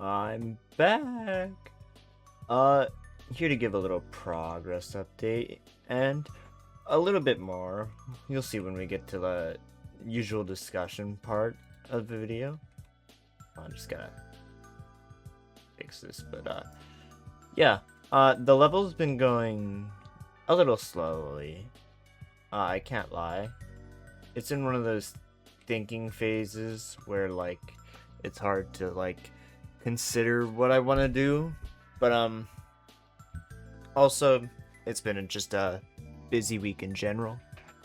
I'm back. Uh, Here to give a little progress update and a little bit more. You'll see when we get to the usual discussion part of the video. I'm just gonna fix this, but yeah. The level's been going a little slowly. I can't lie. It's in one of those thinking phases where like it's hard to like consider what I want to do, but also it's been just a busy week in general.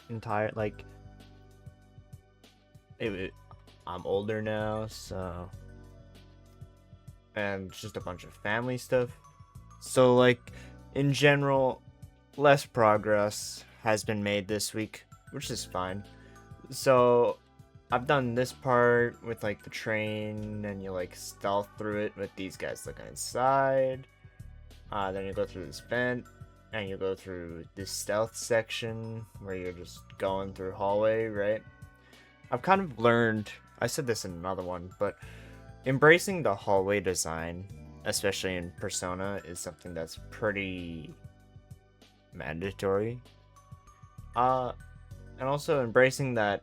Entire like I'm older now, so and just a bunch of family stuff. So like in general, less progress has been made this week, which is fine. So I've done this part with like the train, and you like stealth through it with these guys looking inside. Then you go through this vent, and you go through this stealth section where you're just going through hallway, right? I've kind of learned, I said this in another one, but embracing the hallway design, especially in Persona, is something that's pretty mandatory. And also embracing that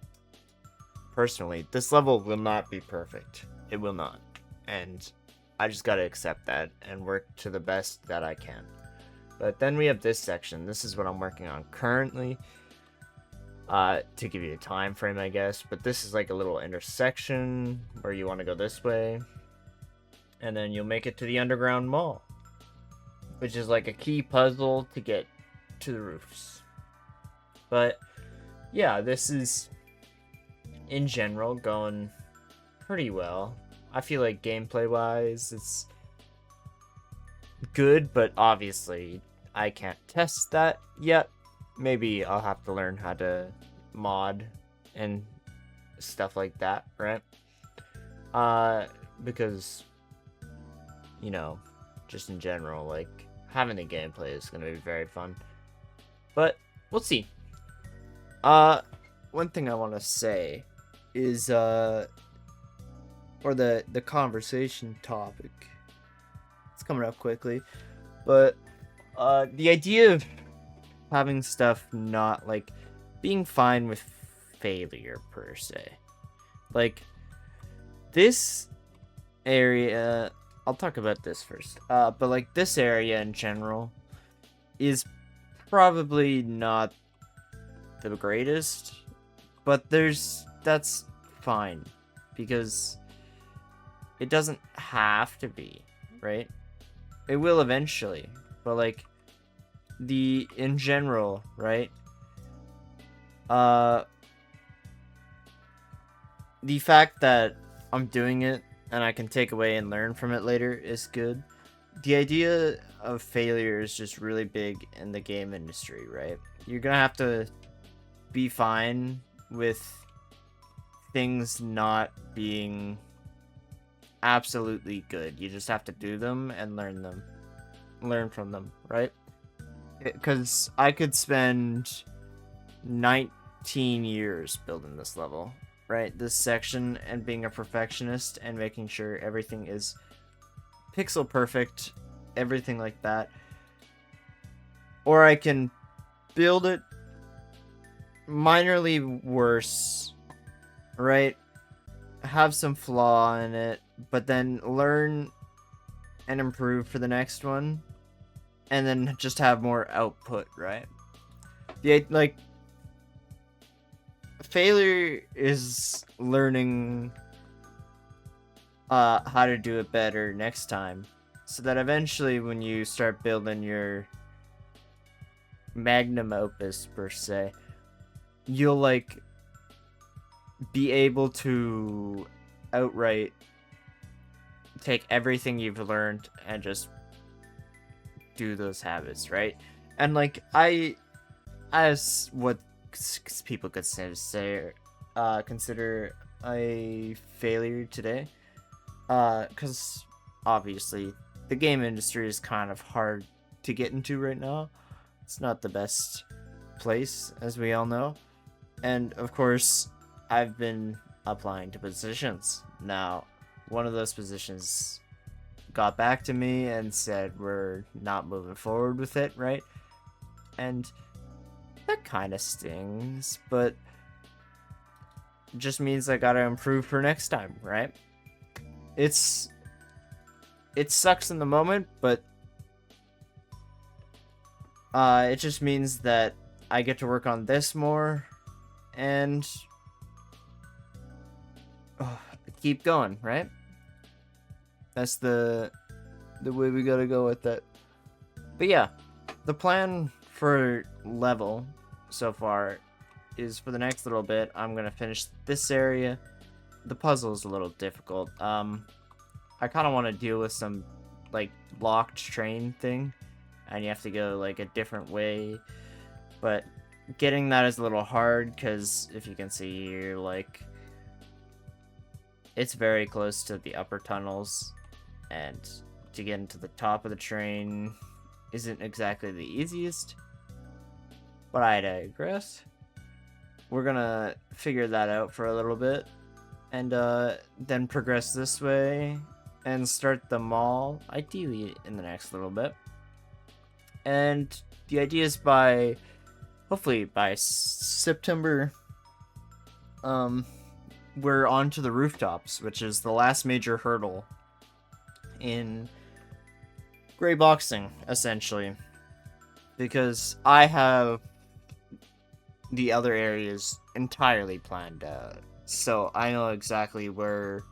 personally, this level will not be perfect. It will not. And I just gotta accept that and work to the best that I can. But then we have this section. This is what I'm working on currently. To give you a time frame, I guess. But this is like a little intersection where you want to go this way. And then you'll make it to the underground mall, which is like a key puzzle to get to the roofs. But yeah, this is in general going pretty well. I feel like gameplay wise it's good, but obviously I can't test that yet. Maybe I'll have to learn how to mod and stuff like that, right? Because you know, just in general, like having the gameplay is gonna be very fun. But we'll see. One thing I want to say is or the conversation topic. It's coming up quickly, but the idea of having stuff not like being fine with failure per se. Like this area, I'll talk about this first. But like this area in general is probably not the greatest, but that's fine because it doesn't have to be, right? It will eventually, but like in general, right? The fact that I'm doing it and I can take away and learn from it later is good. The idea of failure is just really big in the game industry, right? You're gonna have to be fine with things not being absolutely good. You just have to do them and learn from them, right? Because I could spend 19 years building this level, right? This section, and being a perfectionist and making sure everything is pixel perfect, everything like that. Or I can build it minorly worse, right? Have some flaw in it, but then learn and improve for the next one, and then just have more output, right? Like failure is learning how to do it better next time, so that eventually when you start building your magnum opus per se, you'll like be able to outright take everything you've learned and just do those habits, right? And like as what people could consider a failure today, because obviously the game industry is kind of hard to get into right now. It's not the best place, as we all know. And of course, I've been applying to positions. Now, one of those positions got back to me and said we're not moving forward with it, right? And that kind of stings, but just means I gotta improve for next time, right? It sucks in the moment, but it just means that I get to work on this more and keep going, right? That's the way we gotta go with that. But yeah, the plan for level so far is for the next little bit, I'm gonna finish this area. The puzzle is a little difficult. I kind of want to deal with some like locked train thing, and you have to go like a different way. But getting that is a little hard because if you can see here, like it's very close to the upper tunnels, and to get into the top of the train isn't exactly the easiest. But I digress. We're gonna figure that out for a little bit, and then progress this way and start the mall, ideally in the next little bit. And the idea is hopefully by September, we're on to the rooftops, which is the last major hurdle in greyboxing, essentially. Because I have the other areas entirely planned out. So I know exactly where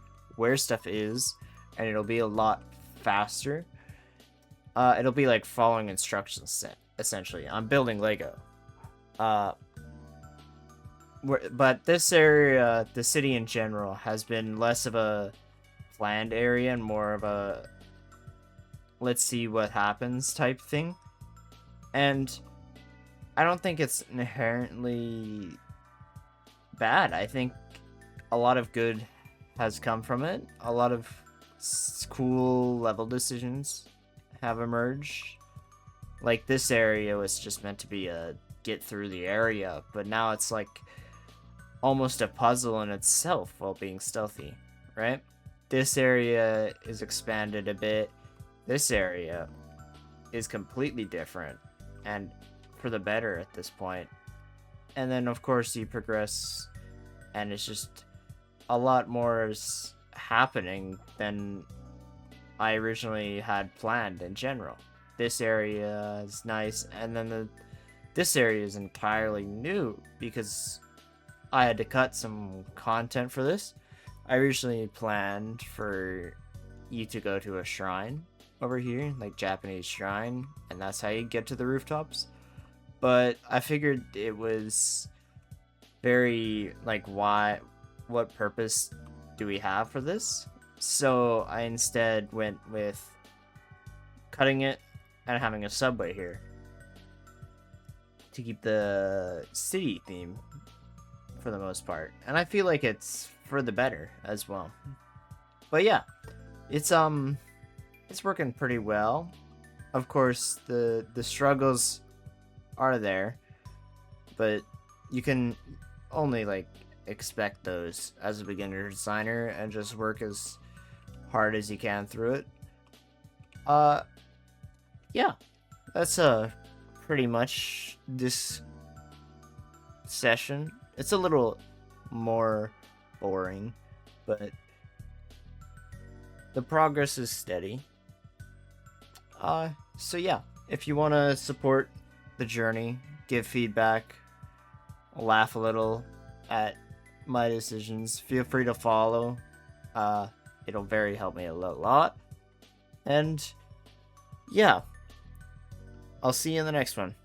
stuff is, and it'll be a lot faster. It'll be like following instructions, essentially. I'm building Lego. But this area, the city in general, has been less of a planned area and more of a let's see what happens type thing. And I don't think it's inherently bad. I think a lot of good has come from it. A lot of cool level decisions have emerged. Like this area was just meant to be a get through the area, but now it's like almost a puzzle in itself while being stealthy, right? This area is expanded a bit. This area is completely different and for the better at this point. And then of course you progress and it's just a lot more is happening than I originally had planned in general. This area is nice, and then this area is entirely new because I had to cut some content for this. I originally planned for you to go to a shrine over here, like Japanese shrine, and that's how you get to the rooftops. But I figured it was very like what purpose do we have for this? So I instead went with cutting it and having a subway here to keep the city theme for the most part. And I feel like it's for the better as well. But yeah, it's working pretty well. Of course, the struggles are there, but you can only like expect those as a beginner designer and just work as hard as you can through it. Yeah, that's pretty much this session. It's a little more boring, but the progress is steady. So yeah, if you want to support the journey, give feedback, laugh a little at my decisions, feel free to follow. It'll very help me a lot. And yeah, I'll see you in the next one.